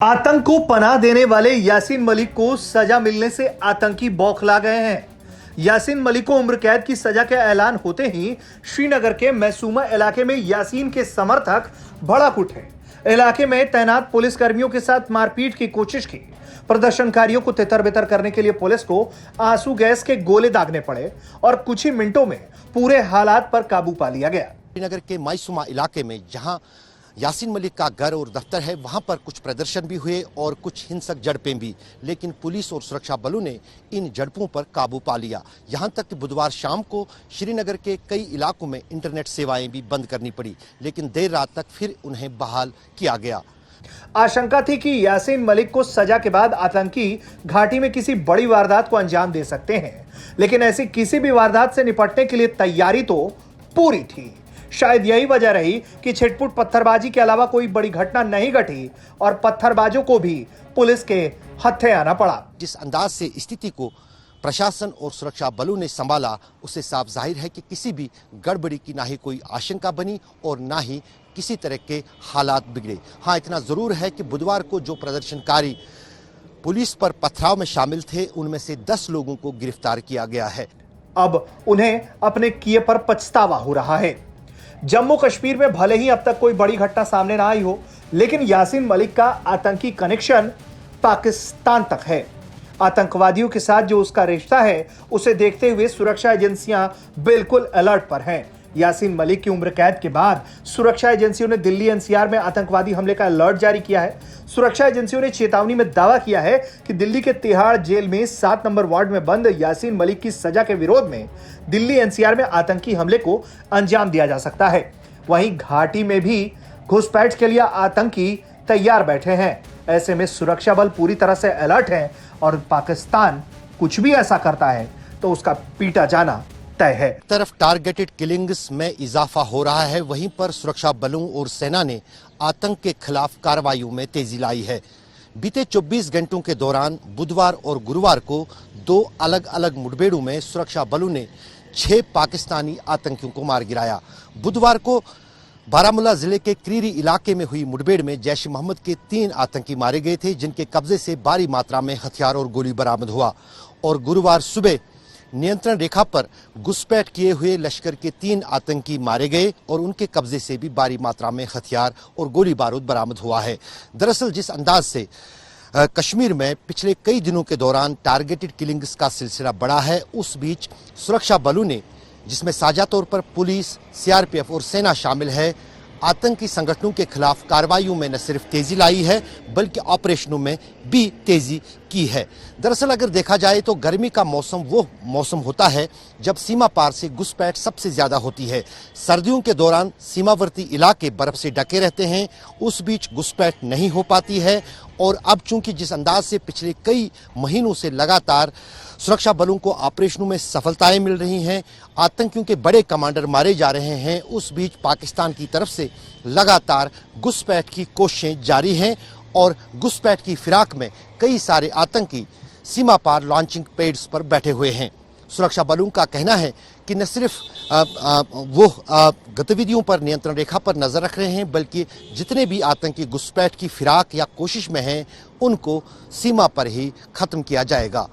आतंक को पनाह देने वाले यासीन मलिक को सजा मिलने से आतंकी बौखला गए हैं। यासीन मलिक को उम्र कैद की सजा का ऐलान होते ही श्रीनगर के मैसूमा इलाके में यासीन के समर्थक भड़क उठे। इलाके में तैनात पुलिस कर्मियों के साथ मारपीट की कोशिश की। प्रदर्शनकारियों को तितर-बितर करने के लिए पुलिस को आंसू गैस के गोले दागने पड़े और कुछ ही मिनटों में पूरे हालात पर काबू पा लिया गया। श्रीनगर के मैसूमा इलाके में जहां यासीन मलिक का घर और दफ्तर है, वहां पर कुछ प्रदर्शन भी हुए और कुछ हिंसक झड़पें भी, लेकिन पुलिस और सुरक्षा बलों ने इन झड़पों पर काबू पा लिया। यहां तक कि बुधवार शाम को श्रीनगर के कई इलाकों में इंटरनेट सेवाएं भी बंद करनी पड़ी, लेकिन देर रात तक फिर उन्हें बहाल किया गया। आशंका थी कि यासीन मलिक को सजा के बाद आतंकी घाटी में किसी बड़ी वारदात को अंजाम दे सकते हैं, लेकिन ऐसी किसी भी वारदात से निपटने के लिए तैयारी तो पूरी थी। शायद यही वजह रही कि छिटपुट पत्थरबाजी के अलावा कोई बड़ी घटना नहीं घटी और पत्थरबाजों को भी पुलिस के हत्थे आना पड़ा। जिस अंदाज से स्थिति को प्रशासन और सुरक्षा बलों ने संभाला, उससे साफ जाहिर है कि किसी भी गड़बड़ी की ना ही कोई आशंका बनी और ना ही किसी तरह के हालात बिगड़े। हाँ, इतना जरूर है कि बुधवार को जो प्रदर्शनकारी पुलिस पर पथराव में शामिल थे, उनमें से 10 लोगों को गिरफ्तार किया गया है। अब उन्हें अपने किए पर पछतावा हो रहा है। जम्मू कश्मीर में भले ही अब तक कोई बड़ी घटना सामने ना आई हो, लेकिन यासीन मलिक का आतंकी कनेक्शन पाकिस्तान तक है। आतंकवादियों के साथ जो उसका रिश्ता है, उसे देखते हुए सुरक्षा एजेंसियां बिल्कुल अलर्ट पर हैं। यासीन मलिक की उम्र कैद के बाद सुरक्षा एजेंसियों ने दिल्ली एनसीआर में आतंकवादी हमले का अलर्ट जारी किया है। सुरक्षा एजेंसियों ने चेतावनी में दावा किया है कि दिल्ली के तिहाड़ जेल में 7 नंबर वार्ड में बंद यासीन मलिक की सजा के विरोध में दिल्ली एनसीआर में आतंकी हमले को अंजाम दिया जा सकता है। वहीं घाटी में भी घुसपैठ के लिए आतंकी तैयार बैठे हैं। ऐसे में सुरक्षा बल पूरी तरह से अलर्ट है और पाकिस्तान कुछ भी ऐसा करता है तो उसका पीटा जाना तय है। तरफ टारगेटेड किलिंग्स में इजाफा हो रहा है, वहीं पर सुरक्षा बलों और सेना ने आतंक के खिलाफ कार्रवाइयों में तेजी लाई है। बीते 24 घंटों के दौरान बुधवार और गुरुवार को 2 अलग अलग मुठभेड़ों में सुरक्षा बलों ने 6 पाकिस्तानी आतंकियों को मार गिराया। बुधवार को बारामूला जिले के क्रीरी इलाके में हुई मुठभेड़ में जैश-ए-मोहम्मद के 3 आतंकी मारे गए थे, जिनके कब्जे से भारी मात्रा में हथियार और गोली बरामद हुआ। और गुरुवार सुबह नियंत्रण रेखा पर घुसपैठ किए हुए लश्कर के 3 आतंकी मारे गए और उनके कब्जे से भी भारी मात्रा में हथियार और गोली बारूद बरामद हुआ है। दरअसल जिस अंदाज से कश्मीर में पिछले कई दिनों के दौरान टारगेटेड किलिंग्स का सिलसिला बढ़ा है, उस बीच सुरक्षा बलों ने, जिसमें साझा तौर पर पुलिस, सीआरपीएफ और सेना शामिल है, आतंकी संगठनों के खिलाफ कार्रवाइयों में न सिर्फ तेजी लाई है बल्कि ऑपरेशनों में भी तेजी की है। दरअसल अगर देखा जाए तो गर्मी का मौसम वो मौसम होता है जब सीमा पार से घुसपैठ सबसे ज्यादा होती है। सर्दियों के दौरान सीमावर्ती इलाके बर्फ से ढके रहते हैं, उस बीच घुसपैठ नहीं हो पाती है। और अब चूंकि जिस अंदाज से पिछले कई महीनों से लगातार सुरक्षा बलों को ऑपरेशनों में सफलताएं मिल रही हैं, आतंकियों के बड़े कमांडर मारे जा रहे हैं, उस बीच पाकिस्तान की तरफ से लगातार घुसपैठ की कोशिशें जारी हैं और घुसपैठ की फिराक में कई सारे आतंकी सीमा पार लॉन्चिंग पैड्स पर बैठे हुए हैं। सुरक्षा बलों का कहना है कि न सिर्फ वो गतिविधियों पर नियंत्रण रेखा पर नजर रख रहे हैं, बल्कि जितने भी आतंकी घुसपैठ की फिराक या कोशिश में हैं, उनको सीमा पर ही खत्म किया जाएगा।